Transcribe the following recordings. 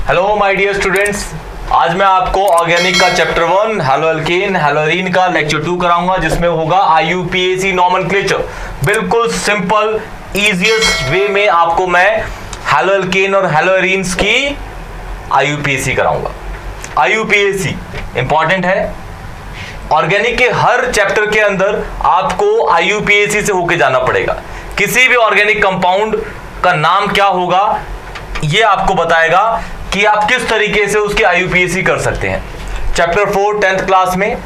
Hello my dear students, आज मैं आपको ऑर्गेनिक का चैप्टर 1 हैलोअल्केन हैलोअरीन का लेक्चर 2 कराऊंगा, जिसमें होगा IUPAC नॉमेनक्लेचर। बिल्कुल सिंपल इजीएस्ट वे में आपको मैं हैलोअल्केन और हैलोअरीन्स की IUPAC कराऊंगा। IUPAC इंपॉर्टेंट है। ऑर्गेनिक के हर चैप्टर के अंदर आपको IUPAC से होके जाना पड़ेगा। किसी भी ऑर्गेनिक कंपाउंड का नाम क्या होगा ये आपको बताएगा कि आप किस तरीके से उसके IUPAC कर सकते हैं। चैप्टर 4 10th क्लास में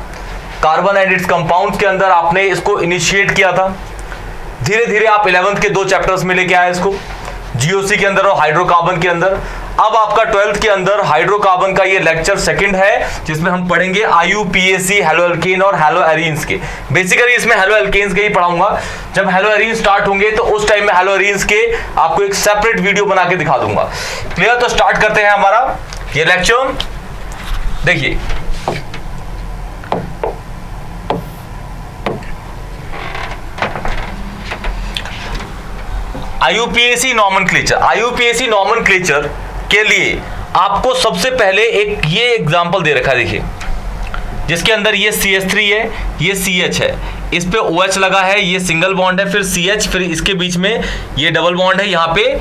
कार्बन एंड इट्स कंपाउंड्स के अंदर आपने इसको इनिशिएट किया था। धीरे धीरे आप 11th के 2 चैप्टर्स में लेके आए इसको, GOC के अंदर और हाइड्रोकार्बन के अंदर। अब आपका 12th के अंदर हाइड्रोकार्बन का ये लेक्चर 2nd है, जिसमें हम पढ़ेंगे IUPAC हैलोअल्केन और हैलोअरीन्स के। बेसिकली इसमें हैलोअल्केन्स के ही पढ़ाऊंगा। जब हैलोअरीन स्टार्ट होंगे तो उस टाइम में हैलोअरीन्स के आपको एक सेपरेट वीडियो बना के दिखा दूंगा। क्लियर? तो स्टार्ट करते हैं हमारा ये लेक्चर। देखिए, IUPAC नॉमेनक्लेचर के लिए आपको सबसे पहले एक ये एग्जांपल दे रखा है। देखिए, जिसके अंदर ये CH3 है, ये CH है, इस पे OH लगा है, ये सिंगल बॉन्ड है, फिर CH, फिर इसके बीच में ये डबल बॉन्ड है, यहाँ पे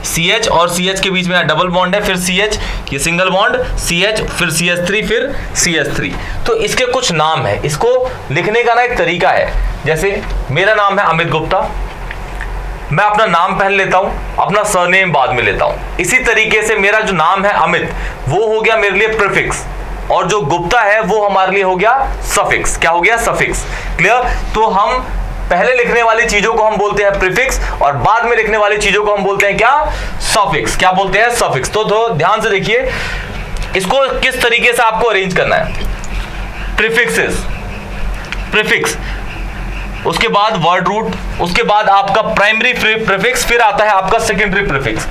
CH और CH के बीच में डबल बॉन्ड है, फिर CH, ये सिंगल बॉन्ड, CH, फिर CH3, फिर CH3। तो इसके कुछ नाम है। इसको लिखने का ना एक तरीका है। जैसे मेरा नाम है अमित गुप्ता, मैं अपना नाम पहले लेता हूं, अपना सरनेम बाद में लेता हूं। इसी तरीके से मेरा जो नाम है अमित, वो हो गया मेरे लिए प्रीफिक्स, और जो गुप्ता है वो हमारे लिए हो गया सफिक्स। क्या हो गया? सफिक्स। क्लियर? तो हम पहले लिखने वाली चीजों को हम बोलते हैं प्रीफिक्स, और बाद में लिखने वाली चीजों को हम बोलते हैं क्या? सफिक्स। क्या बोलते हैं? सफिक्स। तो ध्यान से देखिए, इसको किस तरीके से आपको अरेंज करना है। प्रीफिक्सेस, प्रीफिक्स, उसके बाद वर्ड रूट, उसके बाद आपका प्राइमरी प्रीफिक्स, फिर आता है आपका सेकेंडरी प्रीफिक्स।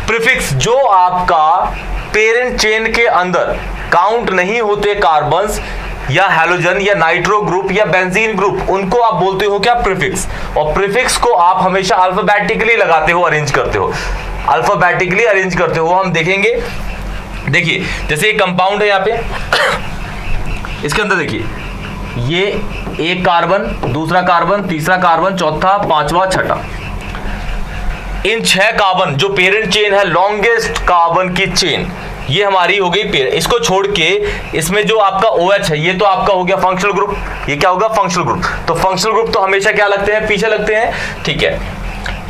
प्रीफिक्स जो आपका पेरेंट चेन के अंदर काउंट नहीं होते कार्बन्स या हैलोजन या नाइट्रो ग्रुप या बेंजीन ग्रुप, उनको आप बोलते हो क्या? प्रीफिक्स। और प्रीफिक्स को आप हमेशा अल्फाबेटिकली लगाते हो, अरेंज करते हो, अल्फाबेटिकली अरेंज करते हो। हम देखेंगे। देखिए, जैसे ये कंपाउंड है यहाँ पे, इसके अंदर देखिए, ये एक कार्बन, दूसरा कार्बन, तीसरा कार्बन, चौथा, पांचवा, छठा। इन 6 कार्बन जो पेरेंट चेन है, लॉन्गेस्ट कार्बन की चेन, ये हमारी हो गई पेरेंट। इसको छोड़ के इसमें जो आपका OH है, ये तो आपका हो गया फंक्शनल ग्रुप। ये क्या होगा? Functional group. तो फंक्शनल ग्रुप तो हमेशा क्या लगते हैं? पीछे लगते हैं। ठीक है,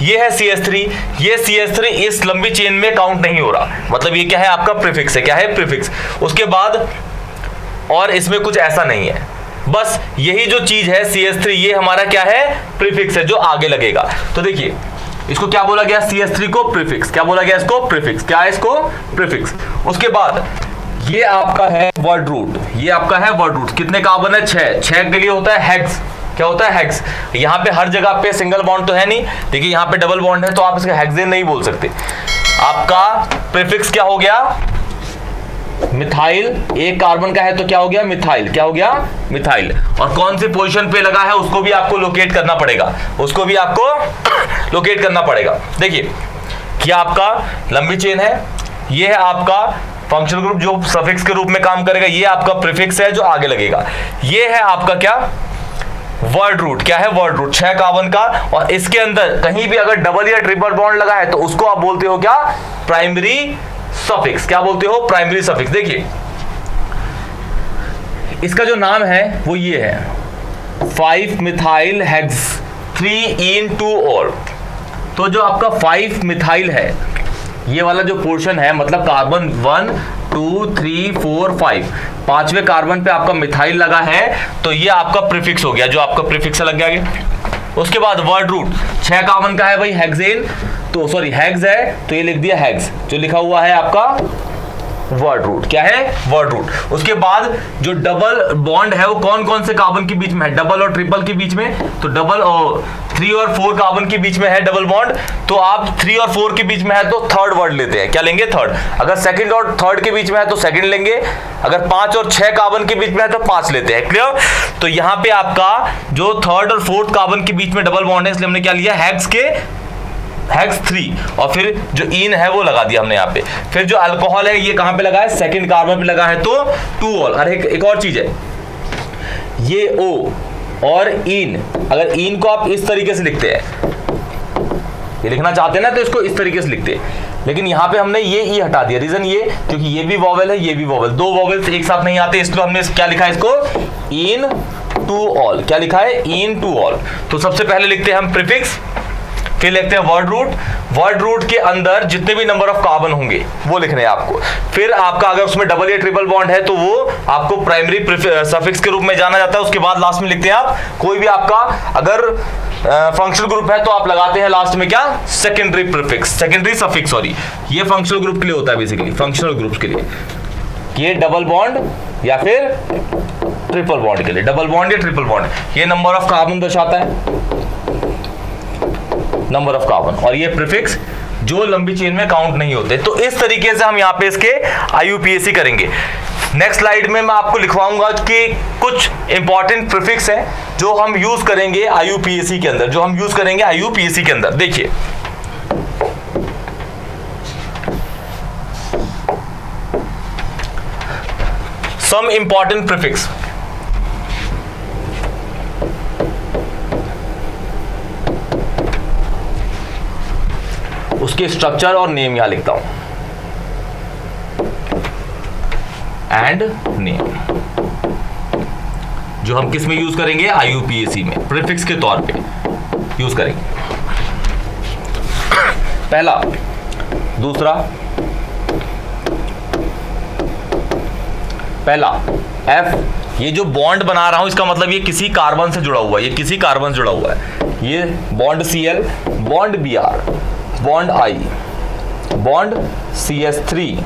ये है CH3, ये CH3 इस लंबी चेन में काउंट नहीं हो रहा, मतलब ये क्या है? आपका प्रीफिक्स है। क्या है? प्रीफिक्स। उसके बाद और इसमें कुछ ऐसा नहीं है, बस यही जो चीज है CH3, ये हमारा क्या है? प्रीफिक्स है, जो आगे लगेगा। तो देखिए, इसको क्या बोला गया? CH3 को प्रीफिक्स। क्या बोला गया इसको? प्रीफिक्स। क्या है इसको? प्रीफिक्स। उसके बाद ये आपका है वर्ड रूट, ये आपका है वर्ड रूट। कितने कार्बन है? 6 के लिए होता है हेक्स। क्या होता है? हेक्स। यहाँ पे हर जगह पे सिंगल बॉन्ड तो है नहीं, देखिए यहाँ पे डबल बॉन्ड है, तो आप इसका हेक्सेन नहीं बोल सकते। आपका प्रीफिक्स क्या हो गया? मिथाइल। एक कार्बन का है तो क्या हो गया? मिथाइल। क्या हो गया? मिथाइल। और कौन सी पोजीशन पे लगा है उसको भी आपको लोकेट करना पड़ेगा, उसको भी आपको लोकेट करना पड़ेगा। देखिए, क्या आपका लंबी चेन है, ये है आपका फंक्शनल ग्रुप जो सफिक्स के रूप में काम करेगा, ये आपका प्रीफिक्स है जो आगे लगेगा। ये है आपका क्या? Word root. क्या है? Word root. 6 कार्बन का, और इसके अंदर कहीं भी अगर डबल या ट्रिपल बॉन्ड लगा है तो उसको आप बोलते हो क्या? Primary suffix. क्या बोलते हो? Primary suffix. देखिए, इसका जो नाम है वो ये है 5 मिथाइल हेक्स 3 2 और। तो जो आपका 5 मिथाइल है, ये वाला जो पोर्शन है, मतलब कार्बन 1 2 3 4 5, 5वें कार्बन पे आपका मिथाइल लगा है, तो ये आपका प्रीफिक्स हो गया, जो आपका प्रीफिक्स लग गया आगे। उसके बाद वर्ड रूट, 6 कार्बन का है भाई हेक्सेन, तो सॉरी हेक्स है, तो ये लिख दिया हेक्स, जो लिखा हुआ है आपका वर्ड रूट। क्या है? Word root. उसके बाद जो डबल बॉन्ड है वो कौन कौन से कार्बन के बीच में है? डबल और ट्रिपल के बीच में, तो डबल और 3 और 4 कार्बन के बीच में है डबल बॉन्ड, तो आप 3 और 4 के बीच में है तो थर्ड वर्ड लेते हैं। क्या लेंगे? थर्ड। अगर सेकंड और थर्ड के बीच में है तो सेकंड लेंगे, अगर 5 और 6 कार्बन के बीच में है तो 5 लेते हैं। क्लियर? तो यहाँ पे आपका जो थर्ड और फोर्थ कार्बन के बीच में डबल बॉन्ड है, इसलिए हमने क्या लिया? हेक्स के हेक्स 3 और फिर जो इन है वो लगा दिया हमने यहाँ पे। फिर जो अल्कोहल है ये कहाँ पे लगा है, सेकंड कार्बन पे लगा है, तो 2 ऑल। अरे एक और चीज है, ये O और इन, अगर इन को आप इस तरीके से लिखते हैं, ये लिखना चाहते हैं ना तो इसको इस तरीके से लिखते हैं, लेकिन यहाँ पे हमने ये ई हटा दिया। रीजन ये, क्योंकि ये भी वॉवेल है, ये भी वॉवेल, दो वॉवेल्स एक साथ नहीं आते, इसलिए हमने क्या लिखा है इसको, इन टू ऑल। क्या लिखा है, इन टू ऑल। तो सबसे पहले लिखते हैं हम प्रीफिक्स, फिर लिखते हैं वर्ड रूट। वर्ड रूट के अंदर जितने भी नंबर ऑफ कार्बन होंगे वो लिखने हैं आपको। फिर आपका अगर उसमें डबल या ट्रिपल बॉन्ड है तो वो आपको प्राइमरी सफिक्स के रूप में जाना जाता है। उसके बाद लास्ट में लिखते हैं आप कोई भी आपका अगर फंक्शनल ग्रुप है तो आप लगाते हैं लास्ट में क्या, secondary prefix, secondary suffix, sorry. ये फंक्शनल ग्रुप के लिए होता है बेसिकली, फंक्शनल ग्रुप्स के लिए, ये डबल बॉन्ड या फिर ट्रिपल बॉन्ड के लिए, डबल बॉन्ड या ट्रिपल बॉन्ड, ये नंबर ऑफ कार्बन दर्शाता है, नंबर ऑफ कार्बन, और ये प्रीफिक्स जो लंबी चेन में काउंट नहीं होते। तो इस तरीके से हम यहाँ पे इसके IUPAC करेंगे। नेक्स्ट स्लाइड में मैं आपको लिखवाऊंगा कि कुछ इंपॉर्टेंट प्रीफिक्स हैं जो हम यूज करेंगे IUPAC के अंदर, जो हम यूज करेंगे IUPAC के अंदर। देखिए सम इंपॉर्टेंट प्रीफिक्स, उसके स्ट्रक्चर और नेम यहां लिखता हूं, एंड नेम, जो हम किस में यूज करेंगे, IUPAC में प्रीफिक्स के तौर पे यूज करेंगे। पहला, दूसरा, पहला F, ये जो बॉन्ड बना रहा हूं इसका मतलब ये किसी कार्बन से जुड़ा हुआ है, ये किसी कार्बन से जुड़ा हुआ है। ये bond Cl, bond Br, bond I, bond CH3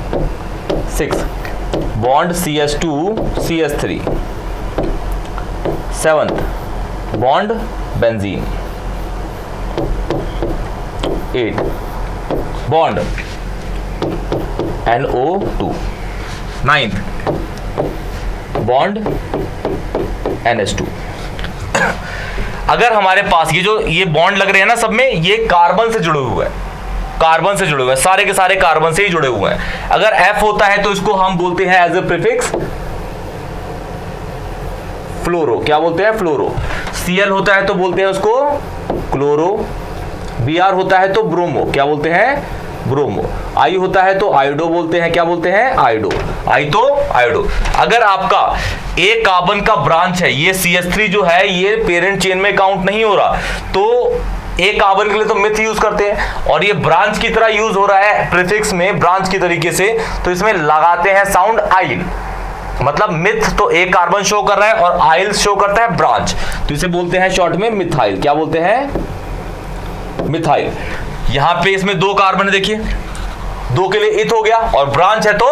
6, bond CH2 CH3 7, bond benzene 8, bond NO2 9, bond NH2। अगर हमारे पास ये बॉन्ड लग रहे हैं ना सब में, ये कार्बन से जुड़े हुए हैं, कार्बन से जुड़े हुए हैं, सारे के सारे कार्बन से ही जुड़े हुए हैं। अगर F होता है तो इसको हम बोलते हैं एज ए प्रीफिक्स फ्लोरो, क्या बोलते हैं, फ्लोरो। Cl होता है तो बोलते हैं उसको क्लोरो, Br होता है तो ब्रोमो, क्या बोलते हैं, ब्रोमो। I होता है तो आयोडो बोलते हैं, क्या बोलते हैं, आयोडो, I तो आयोडो। अगर आपका एक कार्बन का ब्रांच है, ये CH3 जो है ये पेरेंट चेन में काउंट नहीं हो रहा, तो एक कार्बन के लिए तो मिथ यूज करते हैं, और ये ब्रांच की तरह यूज हो रहा है प्रीफिक्स में, ब्रांच की तरीके से, तो इसमें लगाते हैं साउंड आइल। मतलब मिथ तो एक कार्बन शो कर रहा है और आइल शो करता है ब्रांच, तो इसे बोलते हैं शॉर्ट में मिथाइल, क्या बोलते हैं, मिथाइल। यहां पे इसमें दो कार्बन है, देखिए दो के लिए इथ हो गया, और ब्रांच है तो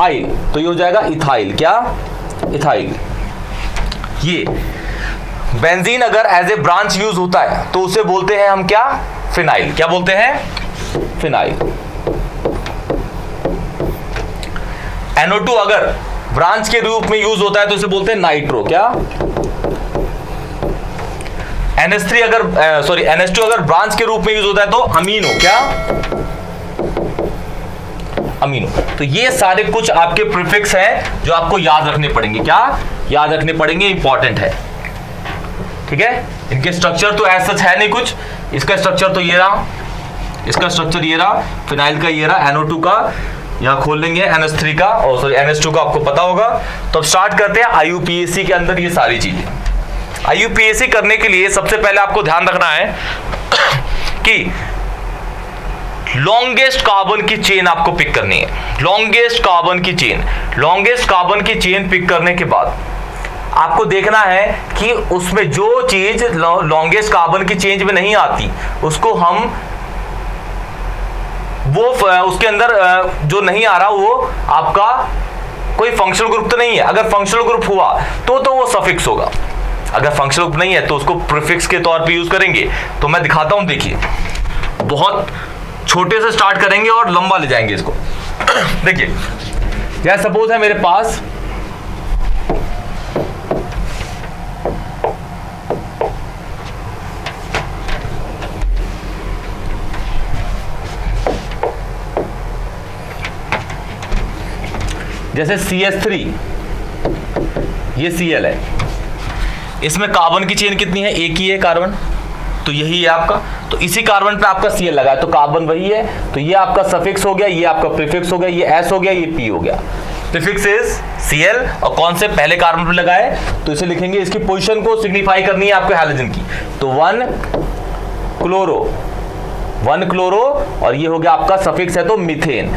आइल, तो ये हो जाएगा इथाइल, क्या, इथाइल। ये बेंजीन अगर एज ए ब्रांच यूज होता है तो उसे बोलते हैं हम क्या, फिनाइल, क्या बोलते हैं, फिनाइल। NO2 अगर ब्रांच के रूप में यूज होता है तो उसे बोलते हैं नाइट्रो, क्या, NH3 अगर NH2 अगर ब्रांच के रूप में यूज होता है तो अमीनो, क्या, अमीनो। तो ये सारे कुछ आपके प्रीफिक्स हैं जो आपको याद रखने पड़ेंगे, क्या याद रखने पड़ेंगे, इंपॉर्टेंट है, ठीक है। इनके स्ट्रक्चर तो एज सच है नहीं कुछ, इसका स्ट्रक्चर तो ये रहा, इसका स्ट्रक्चर ये रहा, फिनाइल का ये रहा, NO2 का यहां खोल लेंगे, NH3 का, और सॉरी NH2 का आपको पता होगा। तो अब स्टार्ट करते हैं IUPAC के अंदर ये सारी चीजें। IUPAC करने के लिए सबसे पहले आपको ध्यान रखना है कि लॉन्गेस्ट कार्बन की चेन आपको पिक करनी है, लॉन्गेस्ट कार्बन की चेन। लॉन्गेस्ट कार्बन की चेन पिक करने के बाद आपको देखना है कि उसमें जो चीज लॉन्गेस्ट कार्बन की चेन में नहीं आती उसको हम उसके अंदर जो नहीं आ रहा वो आपका कोई फंक्शनल ग्रुप तो नहीं है। अगर फंक्शनल ग्रुप हुआ तो वो सफिक्स होगा, अगर फंक्शनल ग्रुप नहीं है तो उसको प्रीफिक्स के तौर पे यूज करेंगे। तो मैं दिखाता हूं, देखिए बहुत छोटे से स्टार्ट करेंगे और लंबा ले जाएंगे इसको। देखिए जैसे सपोज है मेरे पास जैसे CH3, ये Cl है, इसमें कार्बन की चेन कितनी है, एक ही है कार्बन, तो यही है आपका। तो इसी कार्बन पे आपका Cl लगा है, तो कार्बन वही है, तो ये आपका सफिक्स हो गया, ये आपका प्रीफिक्स हो गया, ये S हो गया, ये P हो गया। प्रीफिक्स इज Cl और कौन से पहले कार्बन पे लगा है, तो इसे लिखेंगे, इसकी पोजीशन को सिग्निफाई करनी है आपको हैलोजन की, तो 1 क्लोरो और ये हो गया आपका सफिक्स है तो मीथेन।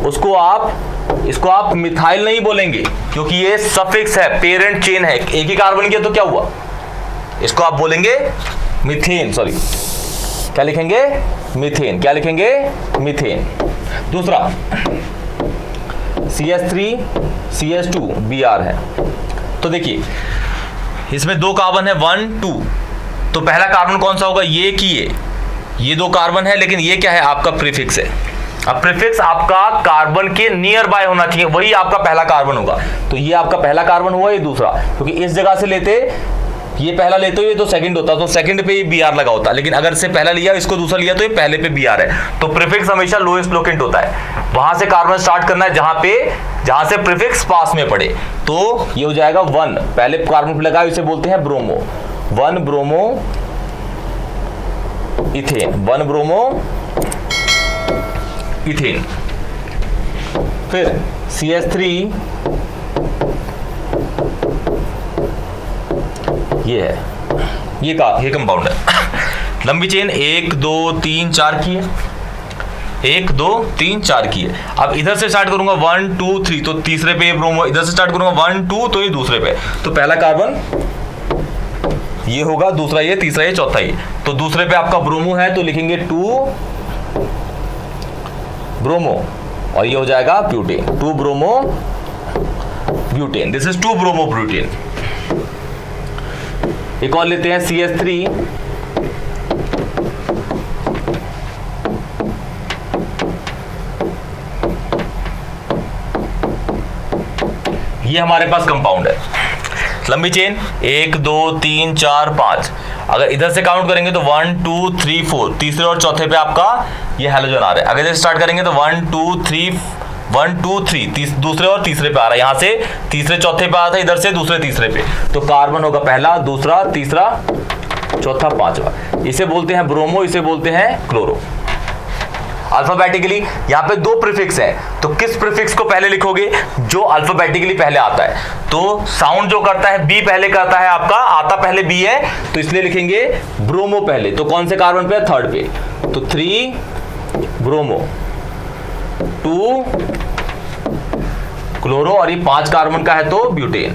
इसको आप मिथाइल नहीं बोलेंगे क्योंकि ये सफिक्स है, पेरेंट चेन है, एक ही कार्बन की है, तो क्या हुआ, इसको आप बोलेंगे मीथेन, सॉरी क्या लिखेंगे, मीथेन, क्या लिखेंगे, मीथेन। दूसरा CH3 CH2 Br है, तो देखिए इसमें दो कार्बन है 1 2, तो पहला कार्बन कौन सा होगा, ये कि ये दो कार्बन है, लेकिन ये क्या है, आपका प्रीफिक्स है। अब प्रीफिक्स आपका कार्बन के नियर बाय होना चाहिए, वही आपका पहला कार्बन होगा, तो ये आपका पहला कार्बन हुआ, ये दूसरा, क्योंकि इस जगह से लेते, ये पहला लेते हो ये तो सेकंड होता, तो सेकंड पे ये Br लगा होता, लेकिन अगर से पहला लिया इसको दूसरा लिया तो ये पहले पे Br है, तो प्रीफिक्स हमेशा लोएस्ट लोकेंट होता है, वहां से कार्बन स्टार्ट करना है जहां से प्रीफिक्स पास में पड़े, तो ये हो जाएगा 1, पहले कार्बन पे लगा, इसे बोलते हैं bromo, 1 bromo ethane, 1 bromo ethane. फिर CH3 ये है, ये कंपाउंड है, लंबी चेन 1 2 3 4 की है, 1 2 3 4 की है। अब इधर से स्टार्ट करूंगा 1 2 3, तो तीसरे पे ब्रोमो, इधर से स्टार्ट करूंगा 1 2, तो ये दूसरे पे, तो पहला कार्बन ये होगा, दूसरा ये, तीसरा ये, चौथा ये, तो दूसरे पे आपका ब्रोमो है, तो लिखेंगे 2 ब्रोमो और ये हो जाएगा butane, 2 bromo butane, this is 2 bromo butane. एक और लेते हैं CH3 ये हमारे पास कंपाउंड है, लंबी चेन 1 2 3 4 5, अगर इधर से काउंट करेंगे तो 1 2 3 4, तीसरे और चौथे पे आपका ये हैलोजन आ रहा है, अगर इधर स्टार्ट करेंगे तो 1 2 3 1 2 3, दूसरे और तीसरे पे आ रहा है, यहां से तीसरे चौथे पे आ रहा था, इधर से दूसरे तीसरे पे, तो कार्बन होगा पहला, दूसरा, तीसरा, चौथा, पांचवा, इसे बोलते हैं ब्रोमो, इसे बोलते हैं क्लोरो। अल्फाबेटिकली यहाँ पे दो प्रीफिक्स हैं, तो किस प्रीफिक्स को पहले लिखोगे, जो अल्फाबेटिकली पहले आता है, तो साउंड जो करता है बी पहले करता है, आपका आता पहले बी है, तो इसलिए लिखेंगे ब्रोमो पहले, तो कौन से कार्बन पे, थर्ड पे, तो 3 ब्रोमो 2 क्लोरो, और ये 5 कार्बन का है तो ब्यूटेन,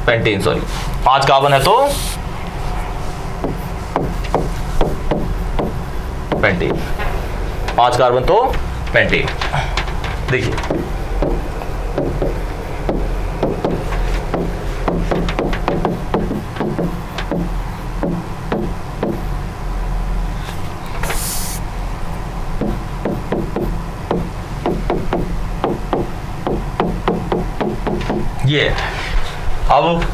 पेंटेन, सॉरी 5 कार्बन है तो पेंटेन, 5 कार्बन तो पेंटेन। देखिए ये अब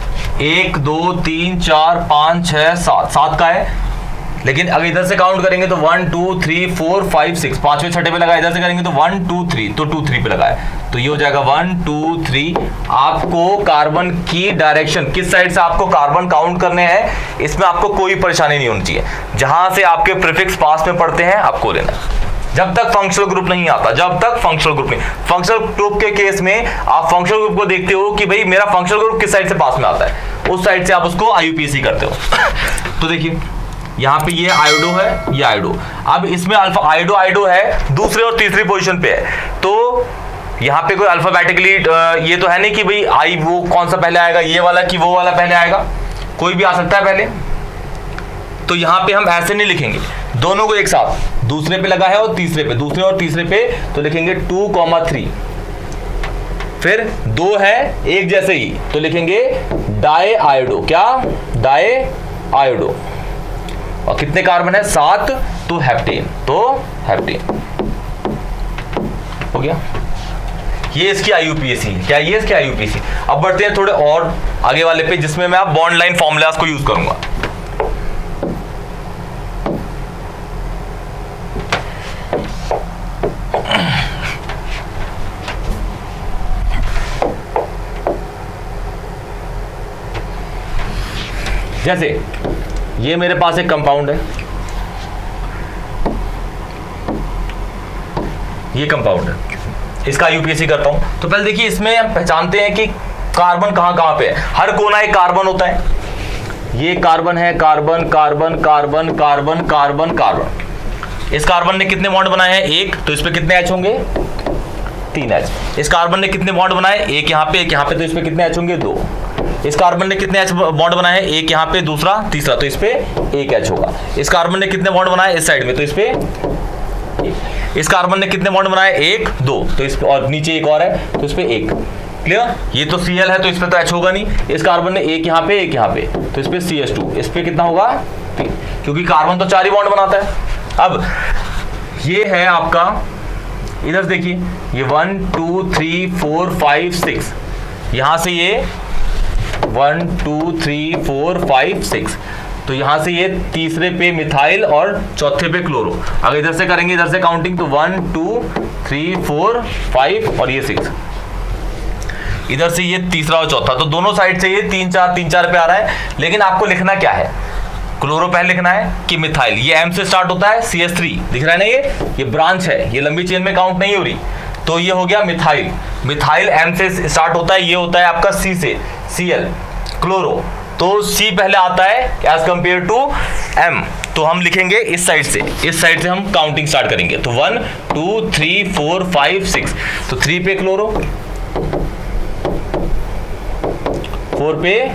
1 2 3 4 5 6 7, 7 का है, लेकिन अगर इधर से काउंट करेंगे तो 1 2 3 4 5 6, पांचवें छठे पे लगा, इधर से करेंगे तो 1 2 3, तो 2 3 पे लगा है, तो ये हो जाएगा 1 2 3। आपको कार्बन की डायरेक्शन किस साइड से आपको कार्बन काउंट करने हैं, इसमें आपको कोई परेशानी नहीं होनी चाहिए, जहां से आपके प्रीफिक्स पास में पड़ते हैं आपको लेना, जब तक फंक्शनल ग्रुप नहीं आता, जब तक फंक्शनल ग्रुप नहीं। फंक्शनल ग्रुप के केस में आप फंक्शनल ग्रुप को देखते हो कि भाई मेरा फंक्शनल ग्रुप किस साइड से पास में आता है, उस साइड से आप उसको IUPAC करते हो। तो देखिए यहाँ पे ये आयोडो है, ये आयोडो, अब इसमें अल्फा आयोडो है, दूसरे और तीसरी पोजीशन पे है, तो यहाँ पे कोई अल्फाबेटिकली ये तो है नहीं कि भाई आई वो कौन सा पहले आएगा, ये वाला कि वो वाला पहले आएगा, कोई भी आ सकता है पहले, तो यहाँ पे हम ऐसे नहीं लिखेंगे, दोनों को एक साथ, दूसरे पे लगा है और तीसरे पे, दूसरे और तीसरे पे, तो लिखेंगे 2, 3, फिर 2 है एक जैसे ही, तो लिखेंगे डाई आयोडो, क्या डाई आयोडो, और कितने कार्बन है 7, तो हेप्टेन, तो हेप्टेन हो गया। ये इसकी IUPAC है, क्या ये इसकी IUPAC। अब बढ़ते हैं थोड़े और आगे वाले पे, जिसमें मैं आप बॉन्ड लाइन फॉर्मूलास को यूज करूंगा। जैसे ये मेरे पास एक कंपाउंड है, ये कंपाउंड है, इसका यूपीएससी करता हूं। तो पहले देखिए इसमें हम पहचानते हैं कि कार्बन कहां कहां पे है। हर कोना एक कार्बन होता है, ये कार्बन है, carbon carbon carbon carbon carbon carbon. इस कार्बन ने कितने बॉन्ड बनाए हैं? एक, तो इस पे कितने एच होंगे? 3 एच। इस कार्बन ने कितने बॉन्ड बनाए? एक यहाँ पे, एक यहाँ पे, तो इस पे कितने एच होंगे? 2। इस कार्बन ने कितने एच बॉन्ड बनाए हैं? एक यहाँ पे, दूसरा, तीसरा, तो इस पे 1 एच होगा। इस कार्बन ने कितने बॉन्ड बनाए इस साइड में? तो इस पे इस कार्बन ने कितने बॉन्ड बनाए? 1 2, तो इस पे, और नीचे एक और है तो इस पे 1। क्लियर? ये तो Cl है तो इस पे तो H होगा नहीं। इस कार्बन ने एक यहाँ पे, एक यहाँ पे, तो इस पे CH2, इस पे कितना होगा? 3, क्योंकि कार्बन तो 4 ही बॉन्ड बनाता है। अब ये है आपका, इधर देखिए ये 1 2 3 4 5 6, यहां से ये 1 2 3 4 5 6, तो यहां से ये तीसरे पे मिथाइल और चौथे पे क्लोरो। अगर इधर से करेंगे, इधर से काउंटिंग, तो 1 2 3 4 5 और ये 6, इधर से ये तीसरा और चौथा, तो दोनों साइड से ये 3 4 पे आ रहा है। लेकिन आपको लिखना क्या है? क्लोरो पहले लिखना है कि मिथाइल, ये M से स्टार्ट होता है, CH3 दिख रहा है ना, ये ब्रांच है, ये लंबी चेन में काउंट नहीं हो रही, तो ये हो गया मिथाइल। मिथाइल M से स्टार्ट होता है, ये होता है आपका C से, Cl। क्लोरो तो C पहले आता है एज कंपेयर टू M, तो हम लिखेंगे इस साइड से, इस साइड से हम काउंटिंग स्टार्ट करेंगे। तो 1 2 3 4 5 6, तो 3 पे क्लोरो, 4 पे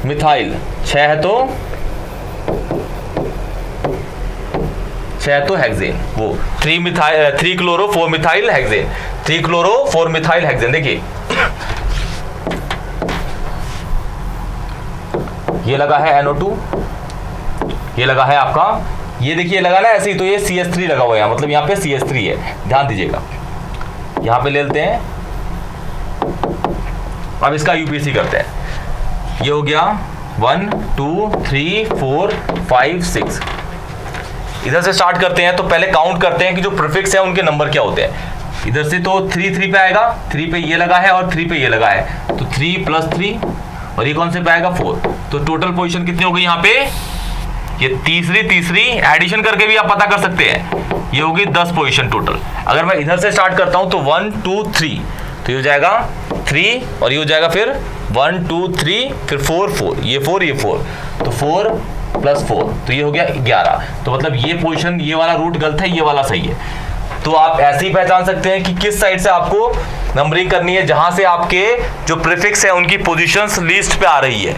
मिथाइल, 6 है तो हेक्सेन, वो 3 chloro 4 methyl hexane, 3 chloro 4 methyl hexane. देखिए ये लगा है NO2, ये लगा है आपका, ये देखिए लगा ना ऐसे ही, तो ये CH3 लगा हुआ है, मतलब यहाँ पे CH3 है, ध्यान दीजिएगा। यहाँ पे ले लेते हैं, अब इसका यूपीएससी करते हैं। ये हो गया 1 2 3 4 5 6, इधर से स्टार्ट करते हैं। तो पहले काउंट करते हैं कि जो प्रीफिक्स है उनके नंबर क्या होते हैं। इधर से तो 3 पे आएगा, 3 पे ये लगा है और 3 पे ये लगा है, तो 3 + 3, और ये कौन से पे आएगा? 4। तो टोटल पोजीशन कितनी हो गई यहाँ पे? ये तीसरी एडिशन करके भी आप पता कर सकते हैं, ये होगी 10 पोजीशन टोटल। अगर मैं इधर से स्टार्ट करता हूं तो 1 2 3, तो ये हो जाएगा 3, और ये हो जाएगा फिर 1 2 3, फिर 4 4, ये 4 ये 4, तो 4 + 4, तो ये हो गया 11। तो मतलब ये पोजीशन, ये वाला रूट गलत है, ये वाला सही है। तो आप ऐसे ही पहचान सकते हैं कि किस साइड से आपको नंबरिंग करनी है, जहां से आपके जो प्रीफिक्स है उनकी पोजीशंस लिस्ट पे आ रही है।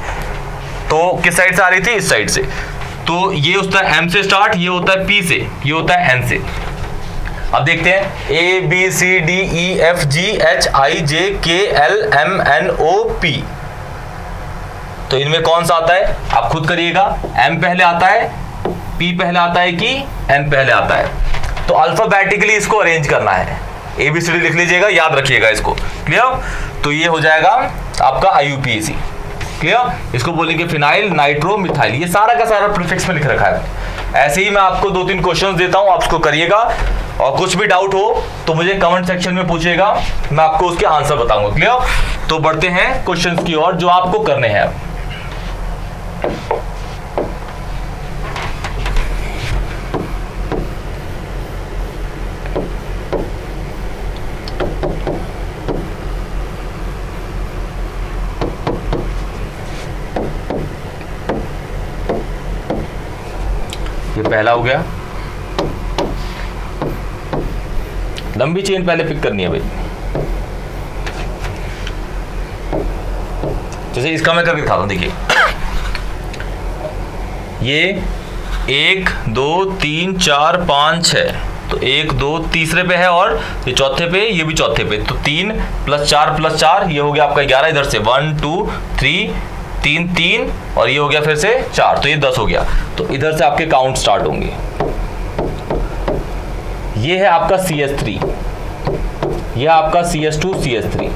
तो किस साइड से आ रही थी? इस साइड से। तो ये होता है M से स्टार्ट, ये होता है P से, ये होता है N से। अब देखते हैं A B C D E F G H I J K L M N O P, तो इनमें कौन सा आता है? आप खुद करिएगा। M पहले आता है, P पहले आता है कि N पहले आता है? तो अल्फाबेटिकली इसको अरेंज करना है, ABCD लिख लीजिएगा, याद रखिएगा इसको। क्लियर? तो ये हो जाएगा आपका IUPAC। क्लियर? इसको बोलेंगे फिनाइल, नाइट्रो, मिथाइल, ये सारा का सारा प्रीफिक्स में लिख रखा है। ऐसे ही मैं आपको 2-3 क्वेश्चंस देता हूं, आप उसको करिएगा, और कुछ भी डाउट हो तो मुझे कमेंट सेक्शन में पूछिएगा, मैं आपको उसके आंसर बताऊंगा। क्लियर? तो बढ़ते हैं क्वेश्चंस की ओर जो आपको करने हैं। ये पहला हो गया, लंबी चेन पहले पिक करनी है भाई। जैसे इसका मैं करके दिखाता हूं, देखिए ये 1 2 3 4 5 6, तो 1 2 तीसरे पे है, और ये चौथे पे, ये भी चौथे पे, तो 3 + 4 + 4, ये हो गया आपका 11। इधर से 1 2 3 3 3, और ये हो गया फिर से 4, तो ये 10 हो गया। तो इधर से आपके काउंट स्टार्ट होंगे। ये है आपका CH3, ये आपका CH2 CH3,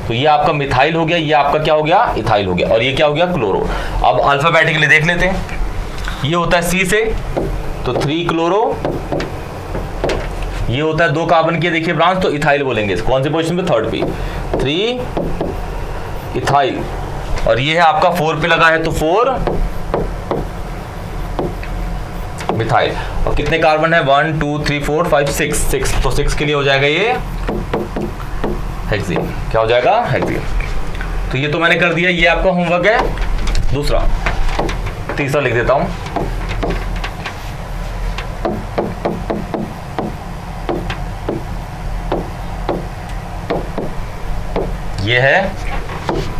तो ये आपका मिथाइल हो गया, ये आपका क्या हो गया? इथाइल हो गया, और ये क्या हो गया? क्लोरो। अब अल्फाबेटिकली देख लेते हैं। ये होता है C से, तो 3 क्लोरो, ये होता है 2 कार्बन की, देखिए ब्रांच, तो इथाइल बोलेंगे। कौन सी पोजीशन पे? 3rd पे, 3 इथाइल, और ये है आपका 4 पे लगा है तो 4 मिथाइल। और कितने कार्बन है 1 2 3 4 5 6 तो 6 के लिए हो जाएगा ये हेक्सेन। क्या हो जाएगा हेक्सेन। तो ये तो मैंने कर दिया, ये आपका होमवर्क है। दूसरा तीसरा लिख देता हूं, ये है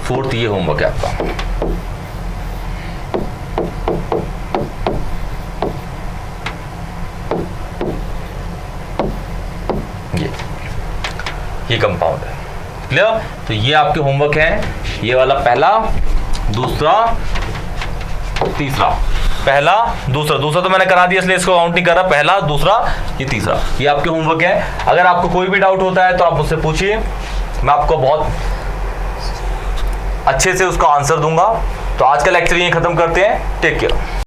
4th, ये होमवर्क है आपका। ये कंपाउंड है, क्लियर। तो ये आपके होमवर्क है, ये वाला पहला, दूसरा, तीसरा। पहला दूसरा तो मैंने करा दिया इसलिए इसको काउंट नहीं कर रहा। पहला दूसरा ये तीसरा, ये आपके होमवर्क है। अगर आपको कोई भी डाउट होता है तो आप मुझसे पूछिए, मैं आपको बहुत अच्छे से उसका आंसर दूंगा। तो आज का लेक्चर यहीं खत्म करते हैं। Take care.